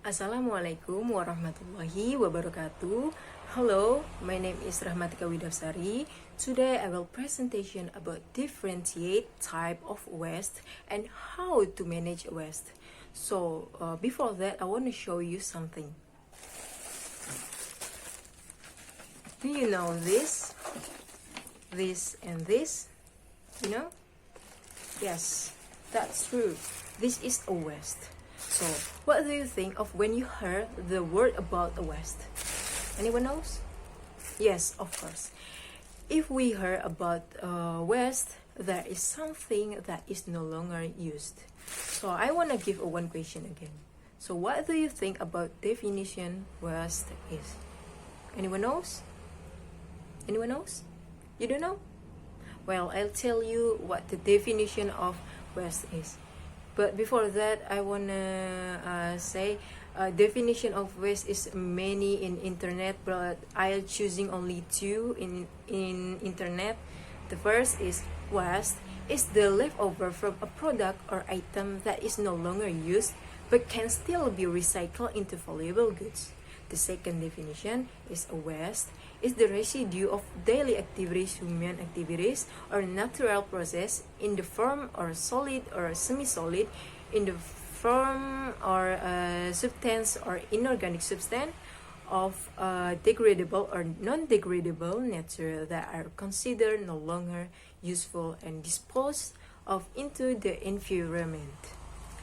Assalamualaikum warahmatullahi wabarakatuh. Hello, my name is Rahmatika Wida Hapsari. Today I will presentation about differentiate type of waste and how to manage waste. So before that, I want to show you something. Do you know this and this? You know? Yes, that's true. This is a waste. So, what do you think of when you heard the word about a waste? Anyone knows? Yes, of course. If we heard about waste, there is something that is no longer used. So, I want to give one question again. So, what do you think about definition waste is? Anyone knows? Anyone knows? You don't know? Well, I'll tell you what the definition of waste is. But before that, I wanna say definition of waste is many in internet, but I'll choosing only two in internet. The first is waste is the leftover from a product or item that is no longer used but can still be recycled into valuable goods. The second definition is a waste is the residue of daily activities, human activities, or natural process in the form or solid or semi-solid, in the form or substance or inorganic substance of degradable or non-degradable nature that are considered no longer useful and disposed of into the environment.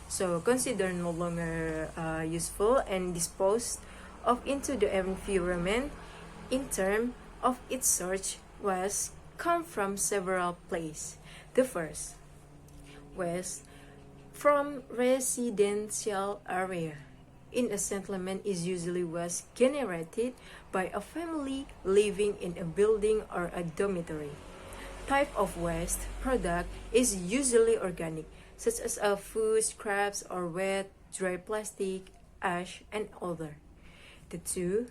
So consider no longer useful and disposed of into the environment in terms of its source waste come from several places. The first, waste from residential area. In a settlement is usually waste generated by a family living in a building or a dormitory. Type of waste product is usually organic, such as food scraps or wet, dry plastic, ash, and other. The two,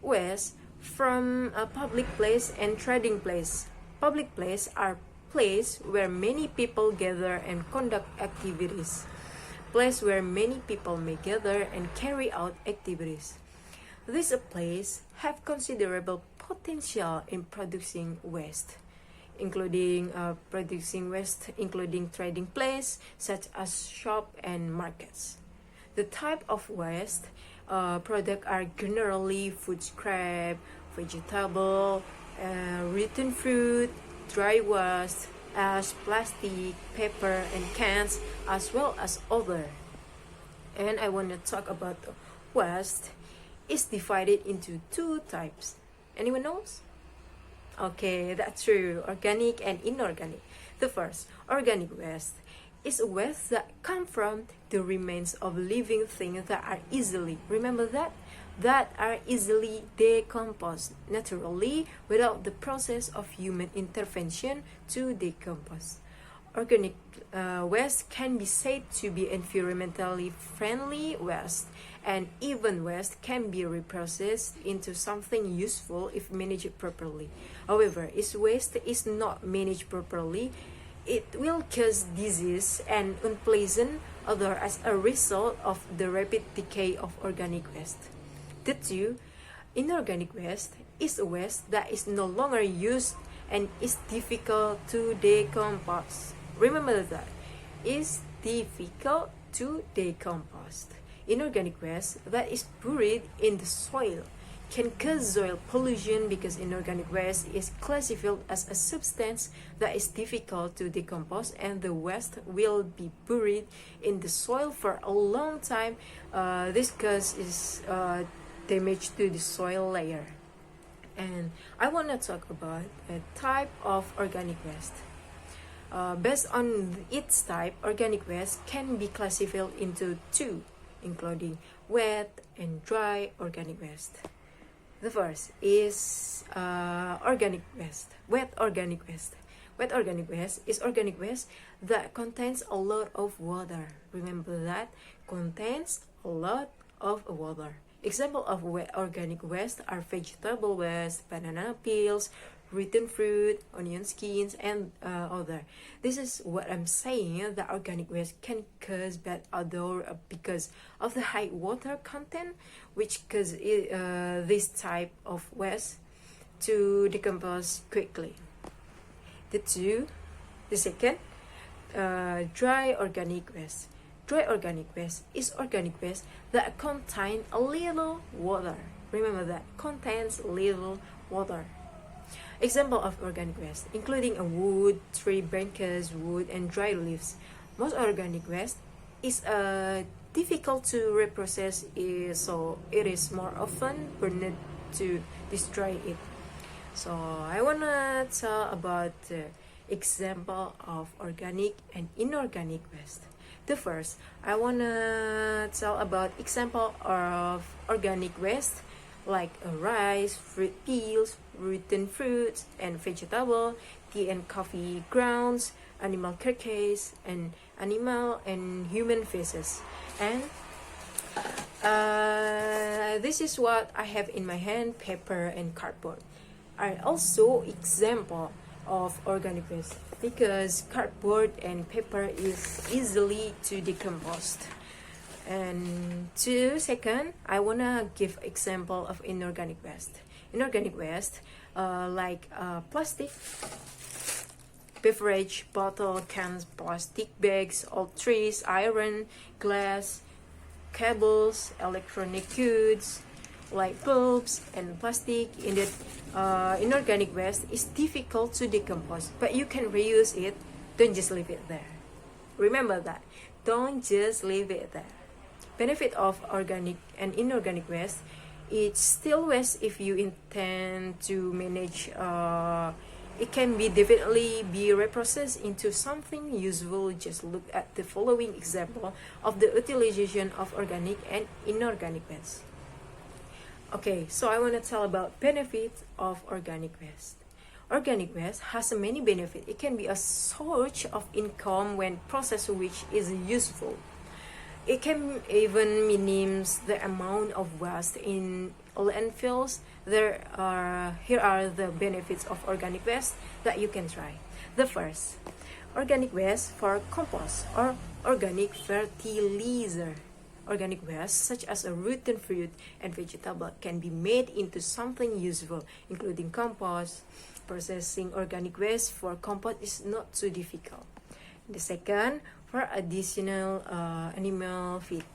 waste from a public place and trading place. Public place are places where many people gather and conduct activities. Place where many people may gather and carry out activities. These places have considerable potential in producing waste, including trading place such as shop and markets. The type of waste products are generally food scrap, vegetable, written fruit, dry waste, ash, plastic, paper, and cans, as well as other. And I want to talk about waste. It's divided into two types. Anyone knows? Okay, that's true. Organic and inorganic. The first, organic waste, is a waste that come from the remains of living things that are easily, remember that are easily decomposed naturally without the process of human intervention to decompose. Organic waste can be said to be environmentally friendly waste, and even waste can be reprocessed into something useful if managed properly. However, if waste is not managed properly, it will cause disease and unpleasant odor as a result of the rapid decay of organic waste. The two, inorganic waste is a waste that is no longer used and is difficult to decompose. Remember that, it's difficult to decompose. Inorganic waste that is buried in the soil can cause soil pollution because inorganic waste is classified as a substance that is difficult to decompose, and the waste will be buried in the soil for a long time. This causes damage to the soil layer. And I want to talk about a type of organic waste. Based on its type, organic waste can be classified into two, including wet and dry organic waste. The first is organic waste, wet organic waste. Wet organic waste is organic waste that contains a lot of water. Remember that, contains a lot of water. Example of wet organic waste are vegetable waste, banana peels, rotten fruit, onion skins, and other. This is what I'm saying, that organic waste can cause bad odor because of the high water content, which cause this type of waste to decompose quickly. The second, dry organic waste. Dry organic waste is organic waste that contains a little water. Remember that, contains little water. Example of organic waste, including a wood, tree branches, wood, and dry leaves. Most organic waste is difficult to reprocess, so it is more often burned to destroy it. So I wanna tell about the example of organic and inorganic waste. The first, I wanna tell about example of organic waste like rice, fruit peels, rotten fruits and vegetable, tea and coffee grounds, animal carcass, and animal and human feces. And this is what I have in my hand: paper and cardboard are also example of organic waste because cardboard and paper is easily to decompose. And second, I wanna give example of inorganic waste. Inorganic waste like plastic, beverage bottle, cans, plastic bags, old trees, iron, glass, cables, electronic goods, light bulbs, and plastic. In that inorganic waste is difficult to decompose, but you can reuse it. Don't just leave it there. Remember that. Don't just leave it there. Benefit of organic and inorganic waste: it's still waste if you intend to manage. It can definitely be reprocessed into something useful. Just look at the following example of the utilization of organic and inorganic waste. Okay, so I want to tell about benefits of organic waste. Organic waste has many benefits. It can be a source of income when processed, which is useful. It can even minimize the amount of waste in landfills. Here are the benefits of organic waste that you can try. The first, organic waste for compost or organic fertilizer. Organic waste, such as a rotten fruit and vegetable, can be made into something useful, including compost. Processing organic waste for compost is not too difficult. The second, for additional animal feed.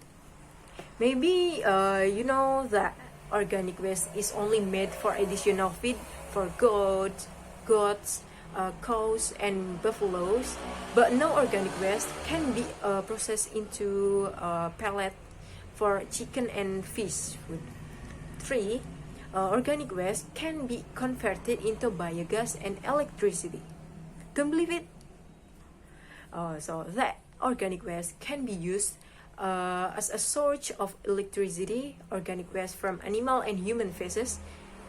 Maybe you know that organic waste is only made for additional feed for goats, cows, and buffaloes, but no organic waste can be processed into pellet for chicken and fish food. 3. Organic waste can be converted into biogas and electricity. Don't believe it? So that organic waste can be used as a source of electricity. Organic waste from animal and human feces,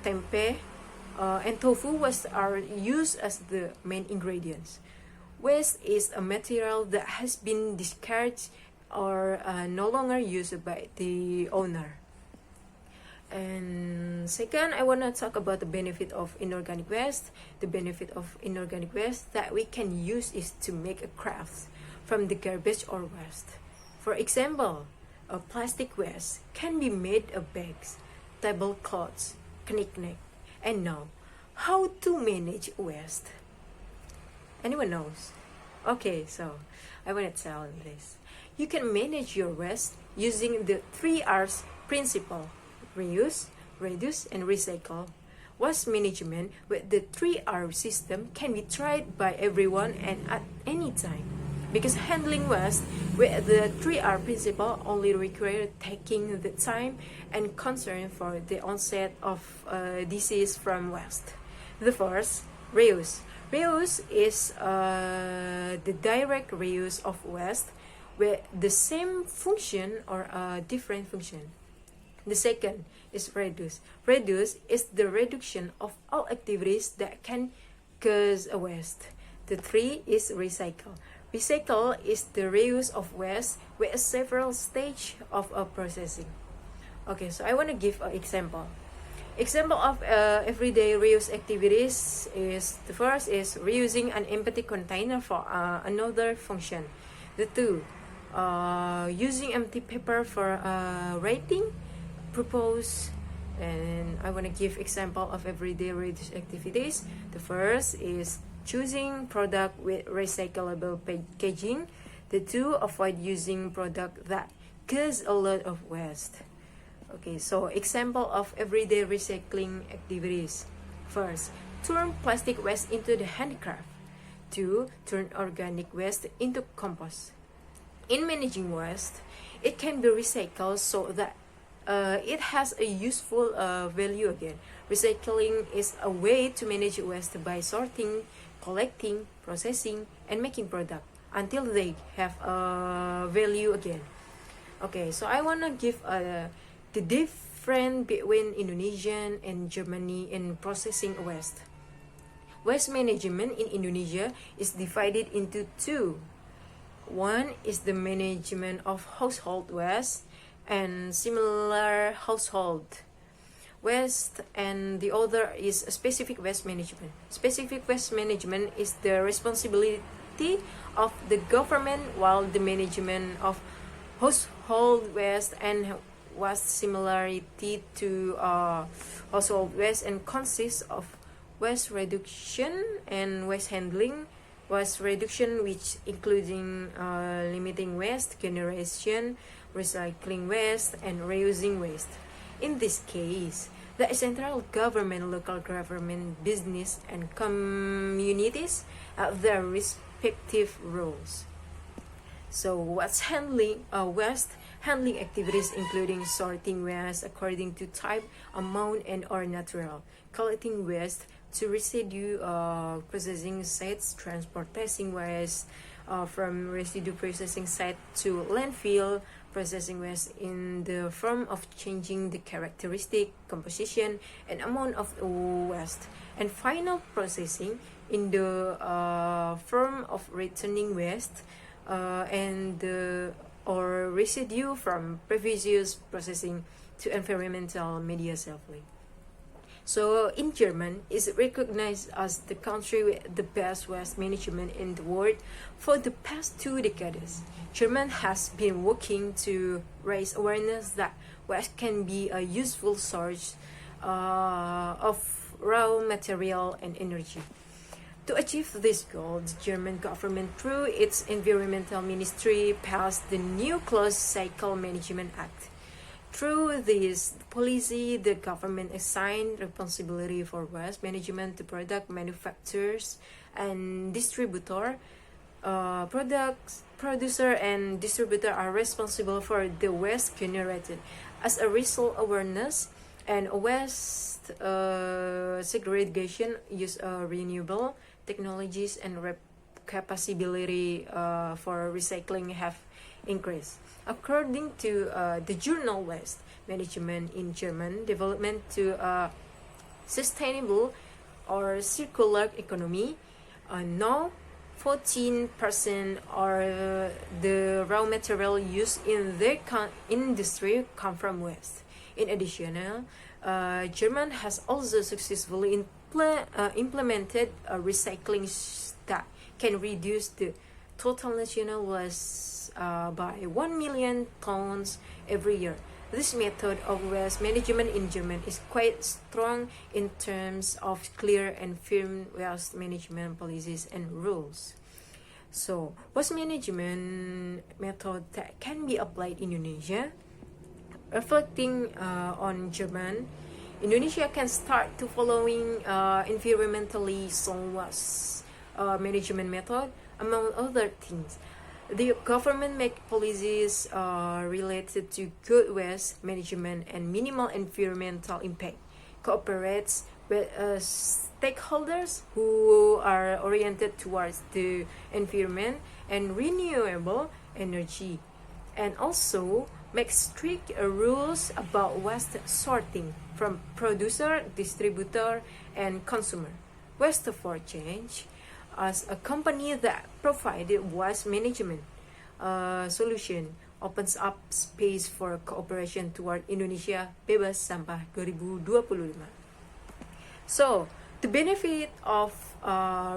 tempeh, and tofu waste are used as the main ingredients. Waste is a material that has been discarded or no longer used by the owner. And second, I want to talk about the benefit of inorganic waste. The benefit of inorganic waste that we can use is to make a craft from the garbage or waste. For example, a plastic waste can be made of bags, tablecloths, knick-knack. And now, how to manage waste? Anyone knows? Okay, so I want to tell you this. You can manage your waste using the 3 R's principle: reuse, reduce, and recycle. Waste management with the 3R system can be tried by everyone and at any time, because handling waste with the 3R principle only requires taking the time and concern for the onset of disease from waste. The first, reuse. Reuse is the direct reuse of waste with the same function or a different function. The second is reduce. Reduce is the reduction of all activities that can cause a waste. The 3 is recycle. Recycle is the reuse of waste with several stages of processing. Okay, so I want to give an example. Example of everyday reuse activities is the first is reusing an empty container for another function. The two, using empty paper for writing, propose. And I want to give example of everyday reuse activities. The first is choosing product with recyclable packaging. The two, avoid using product that cause a lot of waste. Okay, so example of everyday recycling activities. First, turn plastic waste into the handicraft. Two, turn organic waste into compost. In managing waste, it can be recycled so that it has a useful value again. Recycling is a way to manage waste by sorting, collecting, processing, and making product until they have a value again. Okay, so I want to give the difference between Indonesian and Germany in processing waste. Waste management in Indonesia is divided into two. One is the management of household waste and similar household waste, and the other is specific waste management. Specific waste management is the responsibility of the government, while the management of household waste and waste similarity to household waste and consists of waste reduction and waste handling. Waste reduction, which including limiting waste generation, recycling waste, and reusing waste. In this case, the central government, local government, business, and communities have their respective roles. So waste handling activities including sorting waste according to type, amount, and or natural, collecting waste to residue processing sites, transporting waste from residue processing site to landfill, processing waste in the form of changing the characteristic, composition, and amount of waste, and final processing in the form of returning waste and or residue from previous processing to environmental media safely. So in German is recognized as the country with the best waste management in the world for the past 2 decades. Germany has been working to raise awareness that waste can be a useful source of raw material and energy. To achieve this goal, the German government, through its environmental ministry, passed the new Closed Cycle Management Act. Through this policy, the government assigned responsibility for waste management to product manufacturers and distributor. Producer and distributor are responsible for the waste generated. As a result, awareness and waste segregation, use renewable technologies, and capability for recycling have increased. According to the journal Waste Management in German, development to a sustainable or circular economy, now 14% of the raw material used in their industry come from waste. In addition, Germany has also successfully implemented a recycling that can reduce the total national waste by 1 million tons every year. This method of waste management in Germany is quite strong in terms of clear and firm waste management policies and rules. So, waste management method that can be applied in Indonesia. Reflecting on Germany, Indonesia can start to following environmentally sound waste management method, among other things. The government make policies related to good waste management and minimal environmental impact, cooperates with stakeholders who are oriented towards the environment and renewable energy, and also make strict rules about waste sorting from producer, distributor, and consumer. Waste for Change, as a company that provided waste management solution opens up space for cooperation toward Indonesia bebas sampah 2025. So, the benefit of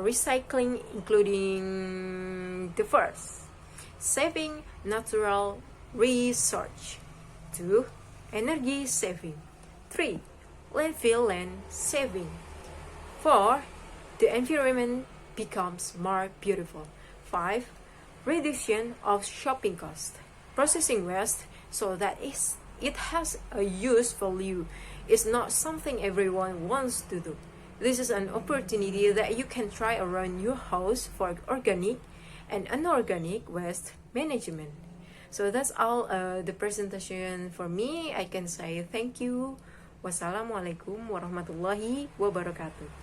recycling including the first, saving natural resource. 2. Energy saving. 3. Landfill land saving. 4. The environment becomes more beautiful. 5. Reduction of shopping cost. Processing waste so that it has a use value is not something everyone wants to do. This is an opportunity that you can try around your house for organic and inorganic waste management. So that's all the presentation for me. I can say thank you. Wassalamualaikum warahmatullahi wabarakatuh.